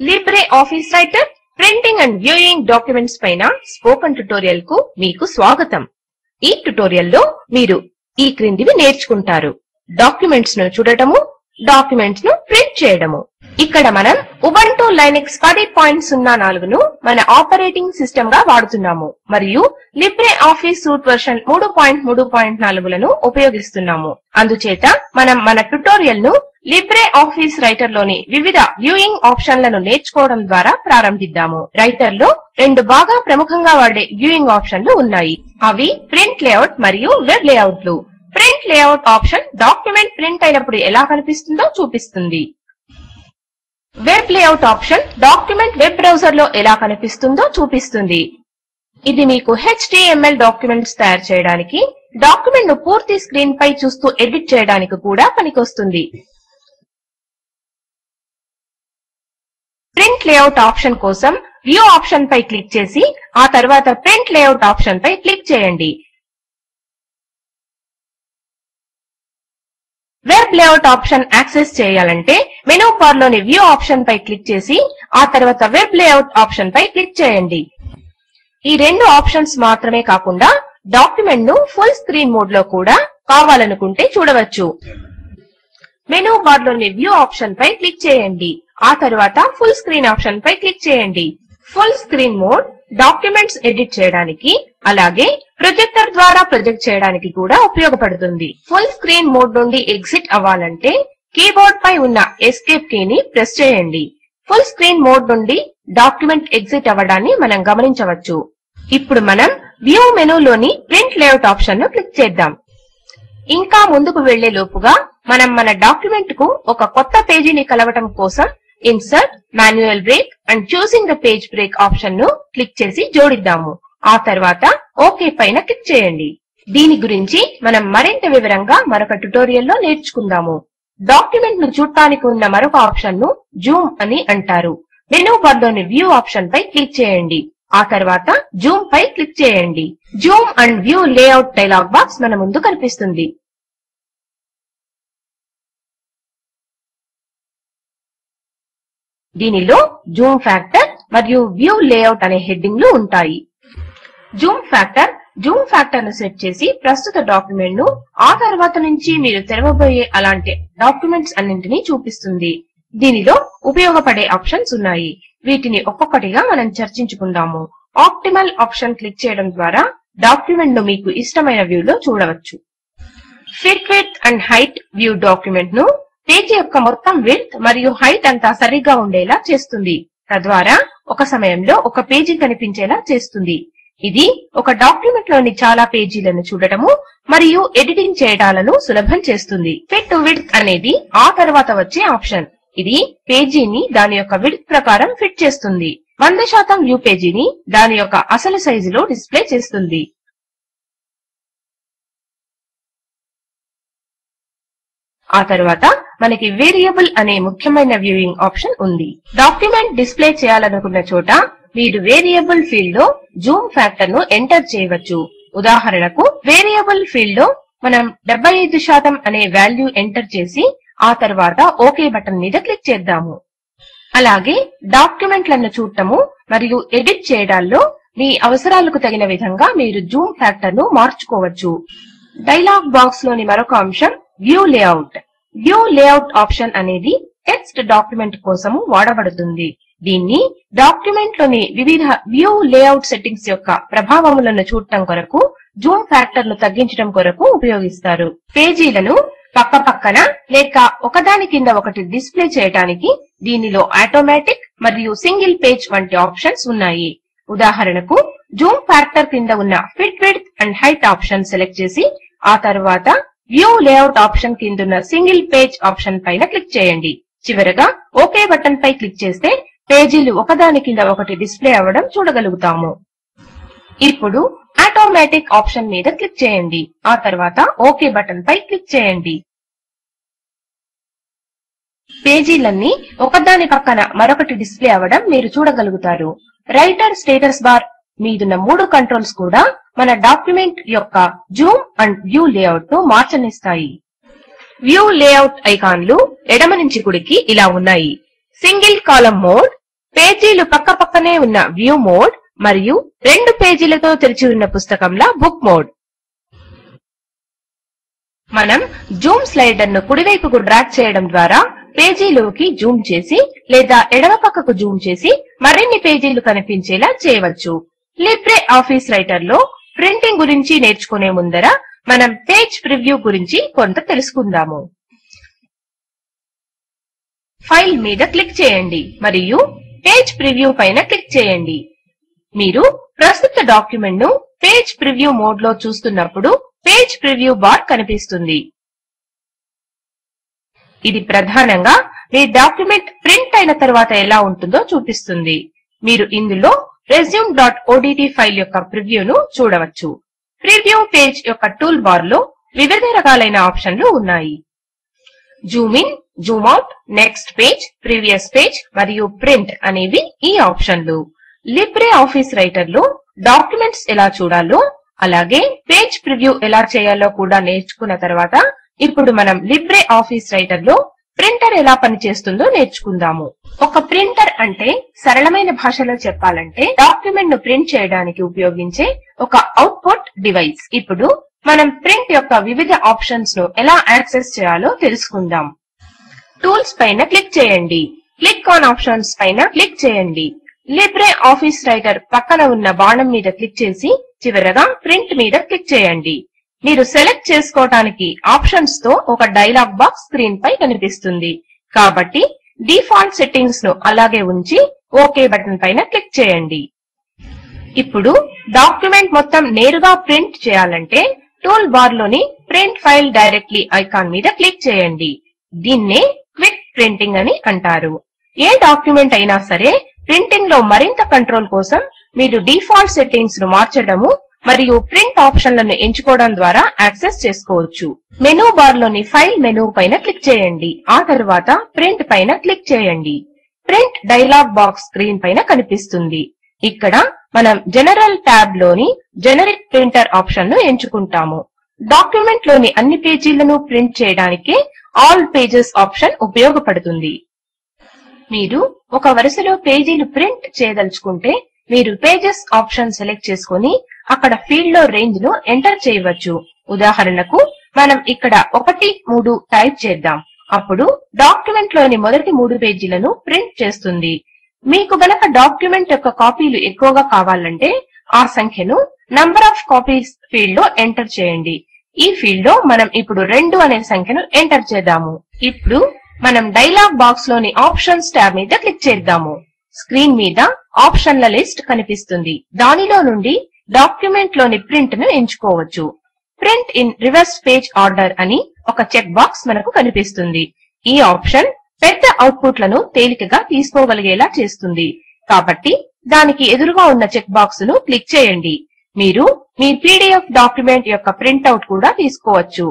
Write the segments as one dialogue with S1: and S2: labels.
S1: Libre office writer printing and viewing documents పైన spoken tutorial కు మీకు స్వాగతం. ఈ ట్యుటోరియల్ లో మీరు ఈ క్రిందివి నేర్చుకుంటారు. డాక్యుమెంట్స్ ను చూడటము, డాక్యుమెంట్స్ ను ప్రింట్ చేయడము. ఇక్కడ మనం ఉబంటు లైనక్స్ 10.04 ను మన ఆపరేటింగ్ సిస్టమ్ గా వాడుతున్నాము మరియు లిబ్రే ఆఫీస్ సూట్ వర్షన్ 3.3.4 లను ఉపయోగిస్తున్నాము. అందుచేత మనం మన ట్యుటోరియల్ ను లిబ్రే ఆఫీస్ రైటర్ లోని వివిధ వ్యూయింగ్ ఆప్షన్లను నేర్చుకోవడం ద్వారా ప్రారంభిద్దాము. రైటర్ లో రెండు బాగా ప్రముఖంగా వాడే వ్యూయింగ్ ఆప్షన్లు ఉన్నాయి. అవి ప్రింట్ లేఅవుట్ మరియు వెబ్ లేఅవుట్లు. Print layout option document print అయినప్పుడు ఎలా కనిపిస్తుందో చూపిస్తుంది. Web layout option document web browser లో ఎలా కనిపిస్తుందో చూపిస్తుంది. ఇది మీకు HTML డాక్యుమెంట్స్ తయారు చేయడానికి, డాక్యుమెంట్ ను పూర్తి స్క్రీన్ పై చూస్తూ ఎడిట్ చేయడానికి కూడా పనికొస్తుంది. ప్రింట్ లేఅవుట్ ఆప్షన్ కోసం వ్యూ ఆప్షన్ పై క్లిక్ చేసి ఆ తర్వాత ప్రింట్ లేఅవుట్ ఆప్షన్ పై క్లిక్ చేయండి. వెబ్ లేఅవుట్ ఆప్షన్ యాక్సెస్ చేయాలంటే మెనూ బార్ లోని వ్యూ ఆప్షన్ పై క్లిక్ చేసి ఆ తర్వాత వెబ్ లేఅవుట్ ఆప్షన్ పై క్లిక్ చేయండి. ఈ రెండు ఆప్షన్స్ మాత్రమే కాకుండా డాక్యుమెంట్ ను ఫుల్ స్క్రీన్ మోడ్ లో కూడా కావాలనుకుంటే చూడవచ్చు. మెనూ బార్ లోని వ్యూ ఆప్షన్ పై క్లిక్ చేయండి. ఆ తర్వాత ఫుల్ స్క్రీన్ ఆప్షన్ పై క్లిక్ చేయండి. Full screen mode documents edit చేయడానికి, అలాగే ప్రొజెక్టర్ ద్వారా ప్రొజెక్ట్ చేయడానికి కూడా ఉపయోగపడుతుంది. ఫుల్ స్క్రీన్ మోడ్ నుండి ఎగ్జిట్ అవ్వాలంటే కీబోర్డ్ పై ఉన్న ఎస్కేప్ కీని ప్రెస్ చేయండి. ఫుల్ స్క్రీన్ మోడ్ నుండి డాక్యుమెంట్ ఎగ్జిట్ అవ్వడాన్ని మనం గమనించవచ్చు. ఇప్పుడు మనం వ్యూ మెనూలోని ప్రింట్ లేఅవుట్ ఆప్షన్ ను క్లిక్ చేద్దాం. ఇంకా ముందుకు వెళ్లే లోపుగా మనం మన డాక్యుమెంట్ కు ఒక కొత్త పేజీని కలవటం కోసం insert, manual break and choosing the page break option ను క్లిక్ చేసి జోడిద్దాము. ఆ తర్వాత ఓకే పైన క్లిక్ చేయండి. దీని గురించి మనం మరింత వివరంగా మరొక ట్యుటోరియల్ లో నేర్చుకుందాము. డాక్యుమెంట్ ను చూడటానికి ఉన్న మరొక ఆప్షన్ ను జూమ్ అని అంటారు. మెనూ బార్ లోని వ్యూ ఆప్షన్ పై క్లిక్ చేయండి. ఆ తర్వాత జూమ్ పై క్లిక్ చేయండి. Zoom and view layout dialogue box మన ముందు కనిపిస్తుంది. దీనిలో జూమ్ ఫ్యాక్టర్ మరియు వ్యూ లేఅవుట్ అనే హెడ్డింగ్లు ఉంటాయి. జూమ్ ఫ్యాక్టర్ ను సెట్ చేసి ప్రస్తుత డాక్యుమెంట్ ను ఆ తర్వాత నుంచి మీరు తెరవబోయే అలాంటి డాక్యుమెంట్స్ అన్నింటినీ చూపిస్తుంది. దీనిలో ఉపయోగపడే ఆప్షన్స్ ఉన్నాయి. వీటిని ఒక్కొక్కటిగా మనం చర్చించుకుందాము. ఆప్టిమల్ ఆప్షన్ క్లిక్ చేయడం ద్వారా డాక్యుమెంట్ ను మీకు ఇష్టమైన వ్యూలో చూడవచ్చు. Fit width and height view document ను పేజీ యొక్క మొత్తం విడ్త్ మరియు హైట్ అంతా సరిగ్గా ఉండేలా చేస్తుంది. తద్వారా ఒక సమయంలో ఒక పేజీ కనిపించేలా చేస్తుంది. ఇది ఒక డాక్యుమెంట్ లోని చాలా పేజీలను చూడటము మరియు ఎడిటింగ్ చేయడాలను సులభం చేస్తుంది. ఫిట్ టు విడ్త్ అనేది ఆ తర్వాత వచ్చే ఆప్షన్. ఇది పేజీని దాని యొక్క విడ్త్ ప్రకారం ఫిట్ చేస్తుంది. 100% వ్యూ పేజీని దాని యొక్క అసలు సైజులో డిస్ప్లే చేస్తుంది. ఆ తర్వాత మనకి వేరియబుల్ అనే ముఖ్యమైన వ్యూయింగ్ ఆప్షన్ ఉంది. డాక్యుమెంట్ డిస్ప్లే చేయాలనుకున్న చోట మీరు వేరియబుల్ ఫీల్డ్ లో జూమ్ ఫ్యాక్టర్ ను ఎంటర్ చేయవచ్చు. ఉదాహరణకు వేరియబుల్ ఫీల్డ్ లో మనం 75% అనే వాల్యూ ఎంటర్ చేసి ఆ తర్వాత ఓకే బటన్ మీద క్లిక్ చేద్దాము. అలాగే డాక్యుమెంట్లను చూడటము మరియు ఎడిట్ చేయడాల్లో మీ అవసరాలకు తగిన విధంగా మీరు జూమ్ ఫ్యాక్టర్ ను మార్చుకోవచ్చు. డైలాగ్ బాక్స్ లోని మరొక అంశం view layout. View layout option అనేది టెక్స్ట్ డాక్యుమెంట్ కోసము వాడబడుతుంది. దీన్ని డాక్యుమెంట్ లోని వివిధ వ్యూ లేఅవుట్ సెట్టింగ్స్ యొక్క ప్రభావములను చూడటం కొరకు, జూమ్ ఫ్యాక్టర్ ను తగ్గించడం కొరకు ఉపయోగిస్తారు. పేజీలను పక్క పక్కన లేక ఒకదాని కింద ఒకటి డిస్ప్లే చేయడానికి దీనిలో ఆటోమేటిక్ మరియు సింగిల్ పేజ్ వంటి ఆప్షన్స్ ఉన్నాయి. ఉదాహరణకు జూమ్ ఫ్యాక్టర్ కింద ఉన్న fit width and height option select చేసి ఆ తర్వాత వ్యూ లేఅవుట్ ఆప్షన్ కిందున్న సింగిల్ పేజ్ ఆప్షన్ పైన క్లిక్ చేయండి. చివరగా ఓకే బటన్ పై క్లిక్ చేస్తే పేజీలు ఒకదాని కింద ఒకటి డిస్ప్లే అవ్వడం చూడగలుగుతాము. ఇప్పుడు ఆటోమేటిక్ ఆప్షన్ మీద క్లిక్ చేయండి. ఆ తర్వాత ఓకే బటన్ పై క్లిక్ చేయండి. పేజీలన్నీ ఒకదాని పక్కన మరొకటి డిస్ప్లే అవ్వడం మీరు చూడగలుగుతారు. రైటర్ స్టేటస్ బార్ మీదున్న 3 కంట్రోల్స్ కూడా మన డాక్యుమెంట్ యొక్క జూమ్ అండ్ వ్యూ లేఅవుట్ ను మార్చనిస్తాయి. వ్యూ లేఅవుట్ ఐకాన్లు ఎడమ నుంచి కుడికి ఇలా ఉన్నాయి. సింగిల్ కాలమ్ మోడ్, పేజీలు పక్కపక్కనే ఉన్న వ్యూ మోడ్ మరియు 2 పేజీలతో తెరిచి ఉన్న పుస్తకంలా బుక్ మోడ్. మనం జూమ్ స్లైడర్ ను కుడివైపుకు డ్రాగ్ చేయడం ద్వారా పేజీలోకి జూమ్ చేసి లేదా ఎడమ పక్కకు జూమ్ చేసి మరిన్ని పేజీలు కనిపించేలా చేయవచ్చు. లిబ్రే ఆఫీస్ రైటర్ లో ప్రింటింగ్ గురించి నేర్చుకునే ముందర మనం పేజ్ ప్రివ్యూ గురించి కొంత తెలుసుకుందాము. ఫైల్ మీద క్లిక్ చేయండి మరియు పేజ్ ప్రివ్యూ పైన క్లిక్ చేయండి. మీరు ప్రస్తుత డాక్యుమెంట్ ను పేజ్ ప్రివ్యూ మోడ్ లో చూస్తున్నప్పుడు పేజ్ ప్రివ్యూ బార్ కనిపిస్తుంది. ఇది ప్రధానంగా మీ డాక్యుమెంట్ ప్రింట్ అయిన తర్వాత ఎలా ఉంటుందో చూపిస్తుంది. మీరు ఇందులో resume.odt ఫైల్ యొక్క ప్రివ్యూను చూడవచ్చు. ప్రివ్యూ పేజ్ యొక్క టూల్ బార్ లో వివిధ రకాలైన ఆప్షన్లు ఉన్నాయి. Zoom in, Zoom out, next page, previous page మరియు ప్రింట్ అనేవి ఈ ఆప్షన్లు. లిబ్రే ఆఫీస్ రైటర్ లో డాక్యుమెంట్స్ ఎలా చూడాలో అలాగే పేజ్ ప్రివ్యూ ఎలా చేయాలో కూడా నేర్చుకున్న తర్వాత ఇప్పుడు మనం లిబ్రే ఆఫీస్ రైటర్ లో ప్రింటర్ ఎలా పనిచేస్తుందో నేర్చుకుందాము. ఒక ప్రింటర్ అంటే సరళమైన భాషలో చెప్పాలంటే డాక్యుమెంట్ ను ప్రింట్ చేయడానికి ఉపయోగించే ఒక అవుట్పుట్ డివైస్. ఇప్పుడు మనం ప్రింట్ యొక్క వివిధ ఆప్షన్స్ ను ఎలా యాక్సెస్ చేయాలో తెలుసుకుందాం. టూల్స్ పైన క్లిక్ చేయండి. క్లిక్ ఆన్ ఆప్షన్స్ పైన క్లిక్ చేయండి. లిబ్రే ఆఫీస్ రైటర్ పక్కన ఉన్న బాణం మీద క్లిక్ చేసి చివరగా ప్రింట్ మీద క్లిక్ చేయండి. మీరు సెలెక్ట్ చేసుకోవటానికి ఆప్షన్స్ తో ఒక డైలాగ్ బాక్స్ స్క్రీన్ పై కనిపిస్తుంది. కాబట్టి డిఫాల్ట్ సెట్టింగ్స్ ను అలాగే ఉంచి ఓకే బటన్ పైన క్లిక్ చేయండి. ఇప్పుడు డాక్యుమెంట్ మొత్తం నేరుగా ప్రింట్ చేయాలంటే టూల్ బార్ లోని ప్రింట్ ఫైల్ డైరెక్ట్లీ ఐకాన్ మీద క్లిక్ చేయండి. దీన్నే క్విక్ ప్రింటింగ్ అని అంటారు. ఏ డాక్యుమెంట్ అయినా సరే ప్రింటింగ్ లో మరింత కంట్రోల్ కోసం మీరు డిఫాల్ట్ సెట్టింగ్స్ ను మార్చడము మరియు ప్రింట్ ఆప్షన్లను ఎంచుకోవడం ద్వారా యాక్సెస్ చేసుకోవచ్చు. మెనూ బార్ లోని ఫైల్ మెనూ పైన క్లిక్ చేయండి. ఆ తరువాత ప్రింట్ పైన క్లిక్ చేయండి. ప్రింట్ డైలాగ్ బాక్స్ స్క్రీన్ పైన కనిపిస్తుంది. ఇక్కడ మనం జనరల్ ట్యాబ్ లోని జెనరిక్ ప్రింటర్ ఆప్షన్ ను ఎంచుకుంటాము. డాక్యుమెంట్ లోని అన్ని పేజీలను ప్రింట్ చేయడానికి ఆల్ పేజెస్ ఆప్షన్ ఉపయోగపడుతుంది. మీరు ఒక వరుసలో పేజీలు ప్రింట్ చేయదలుచుకుంటే మీరు పేజెస్ ఆప్షన్ సెలెక్ట్ చేసుకుని అక్కడ ఫీల్డ్ లో రేంజ్ ను ఎంటర్ చేయవచ్చు. ఉదాహరణకు మనం ఇక్కడ 1, 3 టైప్ చేద్దాం. అప్పుడు డాక్యుమెంట్ లోని మొదటి 3 పేజీలను ప్రింట్ చేస్తుంది. మీకు గనక డాక్యుమెంట్ యొక్క కాపీలు ఎక్కువగా కావాలంటే ఆ సంఖ్యను నంబర్ ఆఫ్ కాపీస్ ఫీల్డ్ లో ఎంటర్ చేయండి. ఈ ఫీల్డ్ లో మనం ఇప్పుడు 2 అనే సంఖ్యను ఎంటర్ చేద్దాము. ఇప్పుడు మనం డైలాగ్ బాక్స్ లోని ఆప్షన్స్ ట్యాబ్ మీద క్లిక్ చేద్దాము. స్క్రీన్ మీద ఆప్షన్ల లిస్ట్ కనిపిస్తుంది. దానిలో నుండి డాక్యుమెంట్ లోని ప్రింట్ ను ఎంచుకోవచ్చు. Print in reverse page order అని ఒక చెక్ బాక్స్ మనకు కనిపిస్తుంది. ఈ ఆప్షన్ పెద్ద అవుట్పుట్ లను తేలికగా తీసుకోగలిగేలా చేస్తుంది. కాబట్టి దానికి ఎదురుగా ఉన్న చెక్ బాక్స్ ను క్లిక్ చేయండి. మీరు మీ పీడీఎఫ్ డాక్యుమెంట్ యొక్క ప్రింట్అవుట్ కూడా తీసుకోవచ్చు.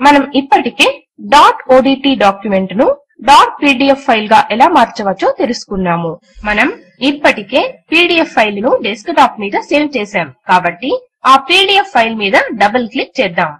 S1: మనం ఇప్పటికే .odt డాక్యుమెంట్ ను .pdf ఫైల్ గా ఎలా మార్చవచ్చో తెలుసుకున్నాము. మనం ఇప్పటికే పీడీఎఫ్ ఫైల్ ను డెస్క్టాప్ మీద సేవ్ చేశాం. కాబట్టి ఆ పీడీఎఫ్ ఫైల్ మీద డబుల్ క్లిక్ చేద్దాం.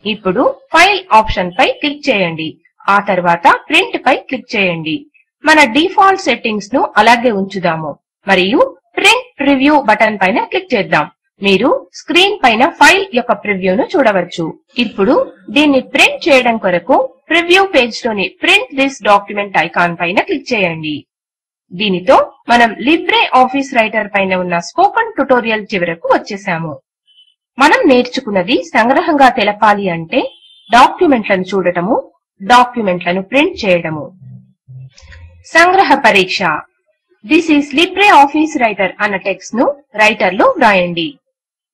S1: ఇప్పుడు ఫైల్ ఆప్షన్ పై క్లిక్ చేయండి. ఆ తర్వాత ప్రింట్ పై క్లిక్ చేయండి. మన డిఫాల్ట్ సెట్టింగ్స్ ను అలాగే ఉంచుదాము మరియు ప్రింట్ ప్రివ్యూ బటన్ పైన క్లిక్ చేద్దాం. మీరు స్క్రీన్ పైన ఫైల్ యొక్క ప్రివ్యూను చూడవచ్చు. ఇప్పుడు దీన్ని ప్రింట్ చేయడం కొరకు ప్రివ్యూ పేజ్ లోని ప్రింట్ దిస్ డాక్యుమెంట్ ఐకాన్ పైన క్లిక్ చేయండి. దీనితో మనం లిబ్రే ఆఫీస్ రైటర్ పైన ఉన్న స్పోకెన్ ట్యుటోరియల్ చివరకు వచ్చేసాము. మనం నేర్చుకున్నది సంగ్రహంగా తెలపాలి అంటే డాక్యుమెంట్లను చూడటము, డాక్యుమెంట్లను ప్రింట్ చేయడము. సంగ్రహ పరీక్ష. This is Libre office writer అన్న టెక్స్ట్ ను రైటర్ లో వ్రాయండి.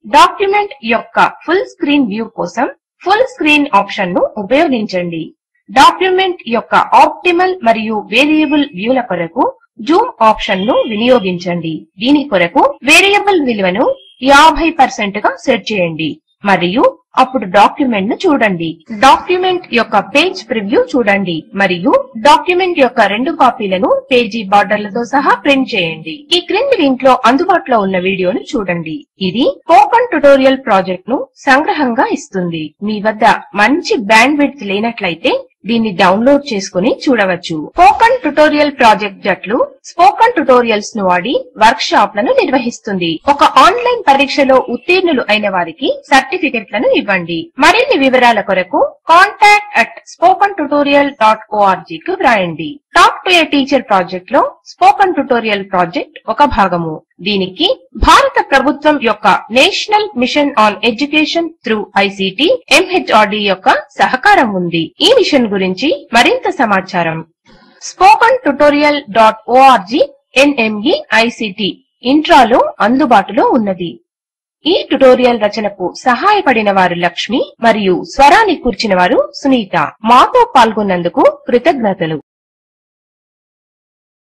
S1: డాక్యుమెంట్ యొక్క ఫుల్ స్క్రీన్ వ్యూ కోసం ఫుల్ స్క్రీన్ ఆప్షన్ ను ఉపయోగించండి. డాక్యుమెంట్ యొక్క ఆప్టిమల్ మరియు వేరియబుల్ వ్యూల కొరకు జూమ్ ఆప్షన్ ను వినియోగించండి. దీని కొరకు వేరియబుల్ విలువను 50% గా సెట్ చేయండి మరియు అప్పుడు డాక్యుమెంట్ ను చూడండి. డాక్యుమెంట్ యొక్క పేజ్ ప్రివ్యూ చూడండి మరియు డాక్యుమెంట్ యొక్క 2 కాపీలను పేజీ బార్డర్లతో సహా ప్రింట్ చేయండి. ఈ క్రింది లింక్ లో అందుబాటులో ఉన్న వీడియోను చూడండి. ఇది స్పోకెన్ ట్యుటోరియల్ ప్రాజెక్ట్ ను సంగ్రహంగా ఇస్తుంది. మీ వద్ద మంచి బ్యాండ్ విడ్త్ లేనట్లయితే దీన్ని డౌన్లోడ్ చేసుకుని చూడవచ్చు. స్పోకెన్ ట్యుటోరియల్ ప్రాజెక్ట్ జట్లు స్పోకెన్ ట్యుటోరియల్స్ ను వాడి వర్క్ షాప్లను నిర్వహిస్తుంది. ఒక ఆన్లైన్ పరీక్షలో ఉత్తీర్ణులు అయిన వారికి సర్టిఫికెట్లను ఇవ్వండి. మరిన్ని వివరాల కొరకు contact@spokentutorial.org కు వ్రాయండి. Talk to A teacher project లో స్పోకెన్ ట్యుటోరియల్ ప్రాజెక్ట్ ఒక భాగము. దీనికి భారత ప్రభుత్వం యొక్క national mission on education through ICT MHRD యొక్క సహకారం ఉంది. ఈ మిషన్ గురించి మరింత సమాచారం spokentutorial.org NMEICT ఇంట్రాలో అందుబాటులో ఉన్నది. ఈ ట్యుటోరియల్ రచనకు సహాయపడిన వారు లక్ష్మి మరియు స్వరాన్ని కూర్చిన వారు సునీత. మాతో పాల్గొన్నందుకు కృతజ్ఞతలు.